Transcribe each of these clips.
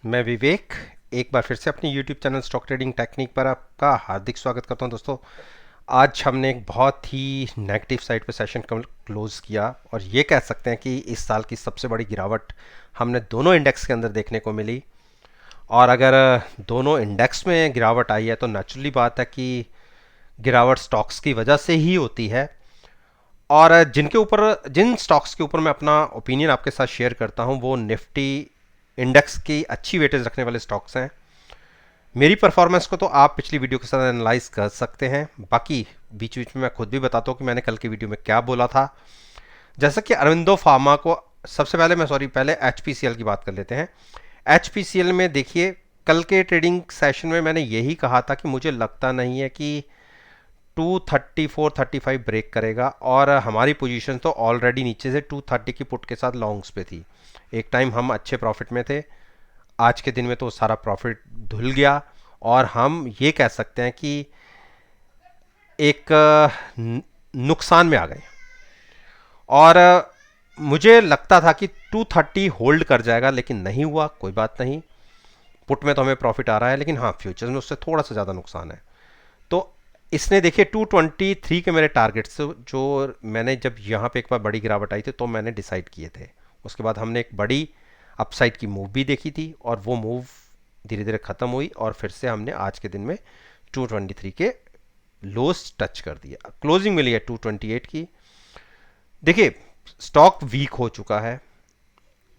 मैं विवेक एक बार फिर से अपनी YouTube channel stock trading technique पर आपका हार्दिक स्वागत करता हूं। दोस्तों, आज हमने एक बहुत ही नेगेटिव साइड पे सेशन क्लोज किया और ये कह सकते हैं कि इस साल की सबसे बड़ी गिरावट हमने दोनों इंडेक्स के अंदर देखने को मिली। और अगर दोनों इंडेक्स में गिरावट आई है तो नेचुरली बात है कि गिरावट स्टॉक्स की वजह से ही होती है। और जिन स्टॉक्स के ऊपर मैं अपना ओपिनियन आपके साथ शेयर करता हूं वो निफ्टी इंडेक्स की अच्छी वेटेज रखने वाले स्टॉक्स हैं। मेरी परफॉर्मेंस को तो आप पिछली वीडियो के साथ एनालाइज कर सकते हैं। बाकी बीच बीच में मैं खुद भी बताता हूँ कि मैंने कल की वीडियो में क्या बोला था। जैसा कि अरविंदो फार्मा को सबसे पहले पहले एचपीसीएल की बात कर लेते हैं। एचपीसीएल में देखिए, कल के ट्रेडिंग सेशन में मैंने यही कहा था कि मुझे लगता नहीं है कि 234-35 ब्रेक करेगा और हमारी पोजीशन तो ऑलरेडी नीचे से 230 की पुट के साथ लॉन्ग्स पे थी। एक टाइम हम अच्छे प्रॉफिट में थे, आज के दिन में तो सारा प्रॉफिट धुल गया और हम ये कह सकते हैं कि एक नुकसान में आ गए। और मुझे लगता था कि 230 होल्ड कर जाएगा, लेकिन नहीं हुआ। कोई बात नहीं, पुट में तो हमें प्रॉफिट आ रहा है, लेकिन हाँ फ्यूचर्स में उससे थोड़ा सा ज़्यादा नुकसान है। तो इसने देखिए 223 के मेरे टारगेट्स जो मैंने जब यहाँ पे एक बार बड़ी गिरावट आई थी तो मैंने डिसाइड किए थे। उसके बाद हमने एक बड़ी अपसाइड की मूव भी देखी थी और वो मूव धीरे धीरे ख़त्म हुई और फिर से हमने आज के दिन में 223 के लोस टच कर दिया। क्लोजिंग मिली है 228 की। देखिए, स्टॉक वीक हो चुका है,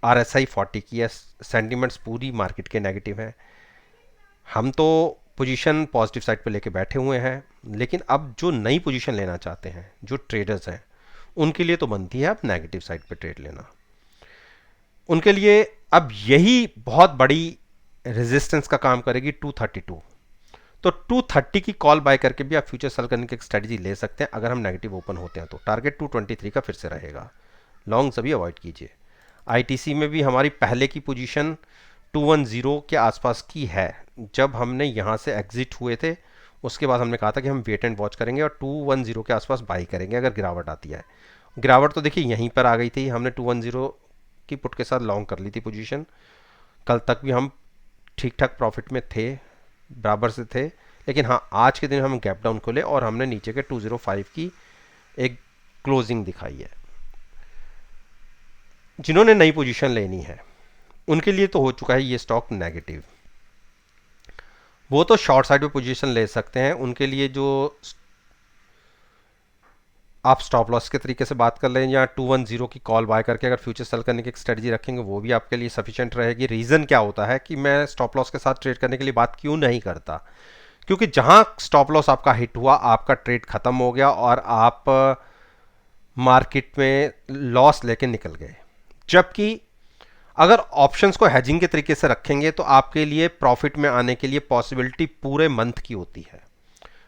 आरएसआई 40 की है, सेंटिमेंट्स पूरी मार्केट के नेगेटिव हैं। हम तो पोजीशन पॉजिटिव साइड पे लेके बैठे हुए हैं, लेकिन अब जो नई पोजीशन लेना चाहते हैं, जो ट्रेडर्स हैं, उनके लिए तो बनती है अब नेगेटिव साइड पे ट्रेड लेना। उनके लिए अब यही बहुत बड़ी रेजिस्टेंस का काम करेगी 232। तो 230 की कॉल बाय करके भी आप फ्यूचर सेल करने की एक स्ट्रेटजी ले सकते हैं। अगर हम नेगेटिव ओपन होते हैं तो टारगेट 223 का फिर से रहेगा। लॉन्ग सभी अवॉइड कीजिए। आईटीसी में भी हमारी पहले की पोजीशन 210 के आसपास की है। जब हमने यहाँ से एग्जिट हुए थे उसके बाद हमने कहा था कि हम वेट एंड वॉच करेंगे और 210 के आसपास बाई करेंगे अगर गिरावट आती है। गिरावट तो देखिए यहीं पर आ गई थी, हमने 210 की पुट के साथ लॉन्ग कर ली थी पोजीशन। कल तक भी हम ठीक ठाक प्रॉफिट में थे, बराबर से थे, लेकिन हाँ आज के दिन हम गैप डाउन खोले और हमने नीचे के 205 की एक क्लोजिंग दिखाई है। जिन्होंने नई पोजीशन लेनी है उनके लिए तो हो चुका है ये स्टॉक नेगेटिव, वो तो शॉर्ट साइड पे पोजीशन ले सकते हैं। उनके लिए जो आप स्टॉप लॉस के तरीके से बात कर लें या 210 की कॉल बाय करके अगर फ्यूचर सेल करने की एक स्ट्रेटजी रखेंगे वो भी आपके लिए सफिशिएंट रहेगी। रीज़न क्या होता है कि मैं स्टॉप लॉस के साथ ट्रेड करने के लिए बात क्यों नहीं करता, क्योंकि जहां स्टॉप लॉस आपका हिट हुआ आपका ट्रेड खत्म हो गया और आप मार्केट में लॉस लेके निकल गए। जबकि अगर ऑप्शंस को हेजिंग के तरीके से रखेंगे तो आपके लिए प्रॉफिट में आने के लिए पॉसिबिलिटी पूरे मंथ की होती है।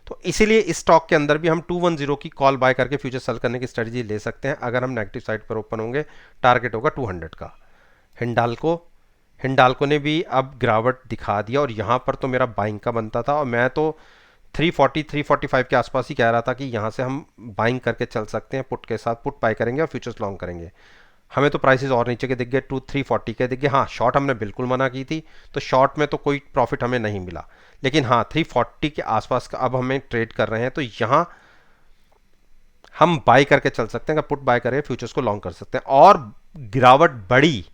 तो इसीलिए इस स्टॉक के अंदर भी हम 210 की कॉल बाय करके फ्यूचर सेल करने की स्ट्रेटजी ले सकते हैं। अगर हम नेगेटिव साइड पर ओपन होंगे टारगेट होगा 200 का। हिंडाल्को हिंडाल्को ने भी अब गिरावट दिखा दिया और यहाँ पर तो मेरा बाइंग का बनता था और मैं तो 340-345 के आसपास ही कह रहा था कि यहाँ से हम बाइंग करके चल सकते हैं, पुट के साथ पुट बाय करेंगे और फ्यूचर्स लॉन्ग करेंगे। हमें तो प्राइसेस और नीचे के दिख गए, 340 के दिख गए। हाँ शॉर्ट हमने बिल्कुल मना की थी, तो शॉर्ट में तो कोई प्रॉफिट हमें नहीं मिला, लेकिन हाँ 340 के आसपास का अब हमें ट्रेड कर रहे हैं तो यहाँ हम बाई करके चल सकते हैं। अगर पुट बाय करें फ्यूचर्स को लॉन्ग कर सकते हैं और गिरावट बढ़ी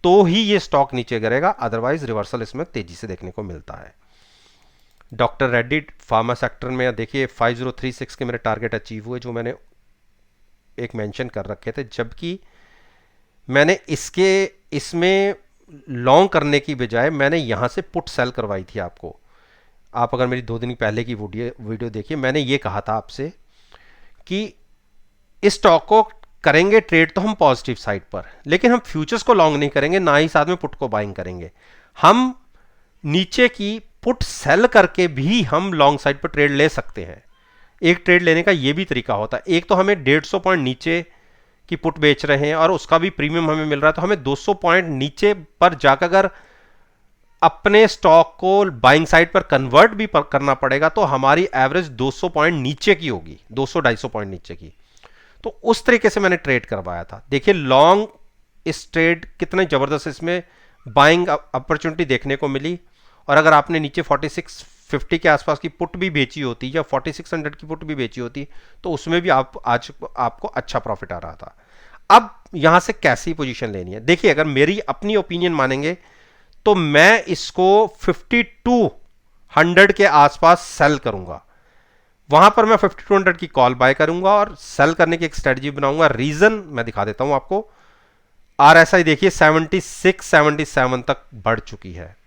तो ही ये स्टॉक नीचे गिरेगा, अदरवाइज रिवर्सल इसमें तेजी से देखने को मिलता है। डॉक्टर रेड्डी फार्मा सेक्टर में देखिए 5036 के मेरे टारगेट अचीव हुए जो मैंने एक मेंशन कर रखे थे, जबकि मैंने इसमें लॉन्ग करने की बजाय मैंने यहां से पुट सेल करवाई थी आपको। आप अगर मेरी 2 दिन पहले की वीडियो देखिए, मैंने ये कहा था आपसे कि इस स्टॉक को करेंगे ट्रेड तो हम पॉजिटिव साइड पर, लेकिन हम फ्यूचर्स को लॉन्ग नहीं करेंगे, ना ही साथ में पुट को बाइंग करेंगे। हम नीचे की पुट सेल करके भी हम लॉन्ग साइड पर ट्रेड ले सकते हैं। एक ट्रेड लेने का ये भी तरीका होता है। एक तो हमें 150 पॉइंट नीचे की पुट बेच रहे हैं और उसका भी प्रीमियम हमें मिल रहा है, तो हमें 200 पॉइंट नीचे पर जाकर अगर अपने स्टॉक को बाइंग साइड पर कन्वर्ट भी करना पड़ेगा तो हमारी एवरेज 200 पॉइंट नीचे की होगी, 200-250 पॉइंट नीचे की। तो उस तरीके से मैंने ट्रेड करवाया था। देखिए लॉन्ग इस ट्रेड कितने जबरदस्त इसमें बाइंग अपॉर्चुनिटी देखने को मिली, और अगर आपने नीचे 4650 के आसपास की पुट भी बेची होती या 4600 की पुट भी बेची होती तो उसमें भी आपको अच्छा प्रॉफिट आ रहा था। अब यहां से कैसी पोजीशन लेनी है, देखिए अगर मेरी अपनी ओपिनियन मानेंगे तो मैं इसको 5200 के आसपास सेल करूंगा। वहां पर मैं 5200 की कॉल बाय करूंगा और सेल करने की एक स्ट्रेटजी बनाऊंगा। रीजन मैं दिखा देता हूं आपको। आरएसआई देखिए 76 77 तक बढ़ चुकी है,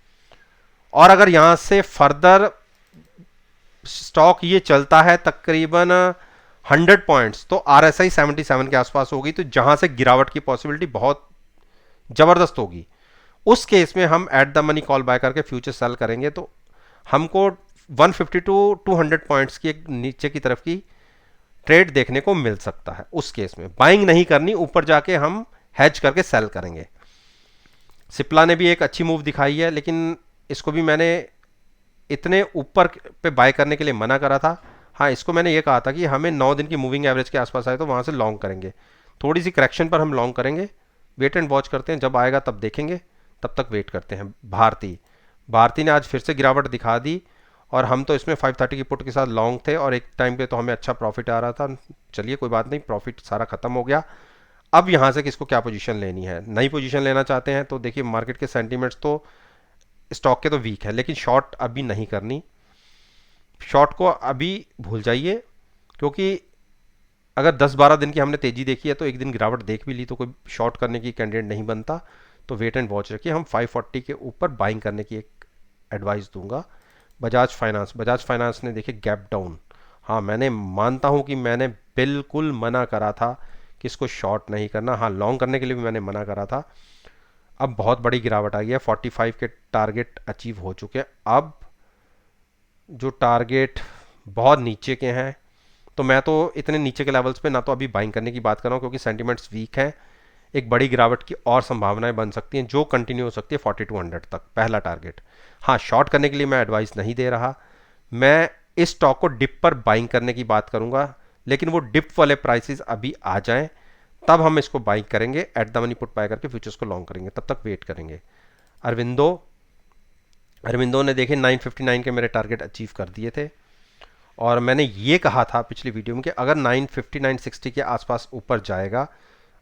और अगर यहां से फर्दर स्टॉक ये चलता है तकरीबन 100 पॉइंट्स तो आरएसआई 77 के आसपास होगी, तो जहां से गिरावट की पॉसिबिलिटी बहुत जबरदस्त होगी। उस केस में हम at the money call buy करके फ्यूचर सेल करेंगे तो हमको 150 टू 200 पॉइंट्स की एक नीचे की तरफ की ट्रेड देखने को मिल सकता है। उस केस में बाइंग नहीं करनी, ऊपर जाके हम हेज करके सेल करेंगे। सिप्ला ने भी एक अच्छी मूव दिखाई है, लेकिन इसको भी मैंने इतने ऊपर पे बाय करने के लिए मना करा था। हाँ, इसको मैंने ये कहा था कि हमें 9 दिन की मूविंग एवरेज के आसपास आए तो वहाँ से लॉन्ग करेंगे, थोड़ी सी करेक्शन पर हम लॉन्ग करेंगे। वेट एंड वॉच करते हैं, जब आएगा तब देखेंगे, तब तक वेट करते हैं। भारती ने आज फिर से गिरावट दिखा दी, और हम तो इसमें 530 की पुट के साथ लॉन्ग थे और एक टाइम पे तो हमें अच्छा प्रॉफिट आ रहा था। चलिए कोई बात नहीं, प्रॉफिट सारा खत्म हो गया। अब यहाँ से किसको क्या पोजीशन लेनी है, नई पोजीशन लेना चाहते हैं तो देखिए मार्केट के सेंटीमेंट्स तो स्टॉक के तो वीक है, लेकिन शॉर्ट अभी नहीं करनी। शॉर्ट को अभी भूल जाइए, क्योंकि अगर 10-12 दिन की हमने तेजी देखी है तो एक दिन गिरावट देख भी ली तो कोई शॉर्ट करने की कैंडिडेट नहीं बनता। तो वेट एंड वॉच रखिए। हम 540 के ऊपर बाइंग करने की एक एडवाइस दूंगा। बजाज फाइनेंस ने देखिए गैप डाउन। हाँ, मैंने मानता हूँ कि मैंने बिल्कुल मना करा था कि इसको शॉर्ट नहीं करना। हाँ, लॉन्ग करने के लिए भी मैंने मना करा था। अब बहुत बड़ी गिरावट आई है, 45 के टारगेट अचीव हो चुके हैं। अब जो टारगेट बहुत नीचे के हैं, तो मैं तो इतने नीचे के लेवल्स पे ना तो अभी बाइंग करने की बात कर रहा हूँ, क्योंकि सेंटिमेंट्स वीक हैं। एक बड़ी गिरावट की और संभावनाएं बन सकती हैं जो कंटिन्यू हो सकती है 4200 तक, पहला टारगेट। हाँ, शॉर्ट करने के लिए मैं एडवाइस नहीं दे रहा, मैं इस स्टॉक को डिप पर बाइंग करने की बात करूंगा, लेकिन वो डिप वाले प्राइसेस अभी आ जाएं तब हम इसको बाइंग करेंगे। Eight the money put buy करके फ्यूचर्स को लॉन्ग करेंगे, तब तक वेट करेंगे। अरविंदो ने देखे 959 के मेरे टारगेट अचीव कर दिए थे, और मैंने ये कहा था पिछली वीडियो में कि अगर 950 960 के आसपास ऊपर जाएगा,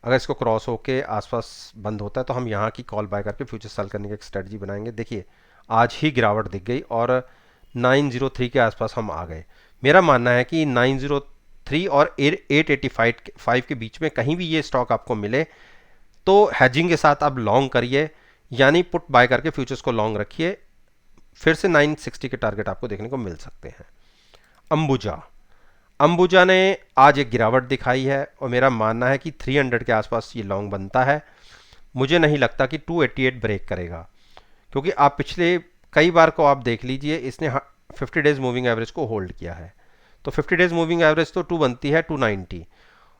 अगर इसको क्रॉस होके आसपास बंद होता है तो हम यहाँ की कॉल बाय करके फ्यूचर सेल करने की एक स्ट्रेटजी बनाएंगे। देखिए आज ही गिरावट दिख गई और 903 के आसपास हम आ गए। मेरा मानना है कि 903 और 885 के बीच में कहीं भी ये स्टॉक आपको मिले तो हैजिंग के साथ आप लॉन्ग करिए, यानी पुट बाय करके फ्यूचर्स को लॉन्ग रखिए। फिर से 960 के टारगेट आपको देखने को मिल सकते हैं। अंबुजा ने आज एक गिरावट दिखाई है और मेरा मानना है कि 300 के आसपास ये लॉन्ग बनता है। मुझे नहीं लगता कि 288 ब्रेक करेगा, क्योंकि आप पिछले कई बार को आप देख लीजिए, इसने 50 डेज मूविंग एवरेज को होल्ड किया है। तो 50 डेज मूविंग एवरेज तो 2 बनती है 290,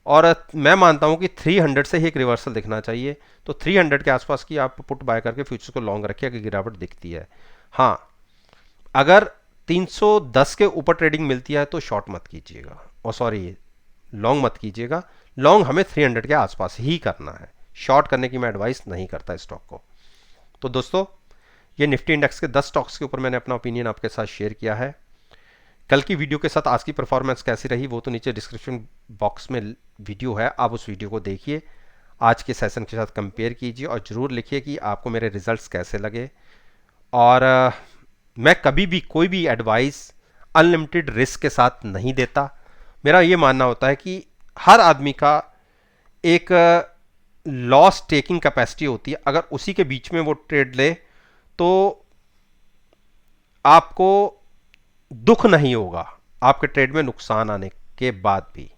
और मैं मानता हूं कि 300 से ही एक रिवर्सल दिखना चाहिए। तो 300 के आसपास की आप पुट बाय करके फ्यूचर्स को लॉन्ग रखिए अगर गिरावट दिखती है। हाँ, अगर 310 के ऊपर ट्रेडिंग मिलती है तो शॉर्ट मत कीजिएगा, और सॉरी लॉन्ग मत कीजिएगा। लॉन्ग हमें 300 के आसपास ही करना है, शॉर्ट करने की मैं एडवाइस नहीं करता स्टॉक को। तो दोस्तों, ये निफ्टी इंडेक्स के 10 स्टॉक्स के ऊपर मैंने अपना ओपिनियन आपके साथ शेयर किया है। कल की वीडियो के साथ आज की परफॉर्मेंस कैसी रही वो तो नीचे डिस्क्रिप्शन बॉक्स में वीडियो है, आप उस वीडियो को देखिए, आज के सेशन के साथ कंपेयर कीजिए और ज़रूर लिखिए कि आपको मेरे रिजल्ट्स कैसे लगे। और मैं कभी भी कोई भी एडवाइस अनलिमिटेड रिस्क के साथ नहीं देता। मेरा ये मानना होता है कि हर आदमी का एक लॉस टेकिंग कैपेसिटी होती है, अगर उसी के बीच में वो ट्रेड ले तो आपको दुख नहीं होगा आपके ट्रेड में नुकसान आने के बाद भी।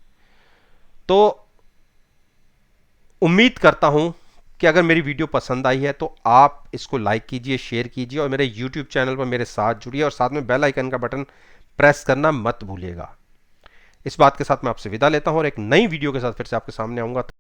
तो उम्मीद करता हूं कि अगर मेरी वीडियो पसंद आई है तो आप इसको लाइक कीजिए, शेयर कीजिए और मेरे YouTube चैनल पर मेरे साथ जुड़िए और साथ में बेल आइकन का बटन प्रेस करना मत भूलिएगा। इस बात के साथ मैं आपसे विदा लेता हूं और एक नई वीडियो के साथ फिर से आपके सामने आऊंगा।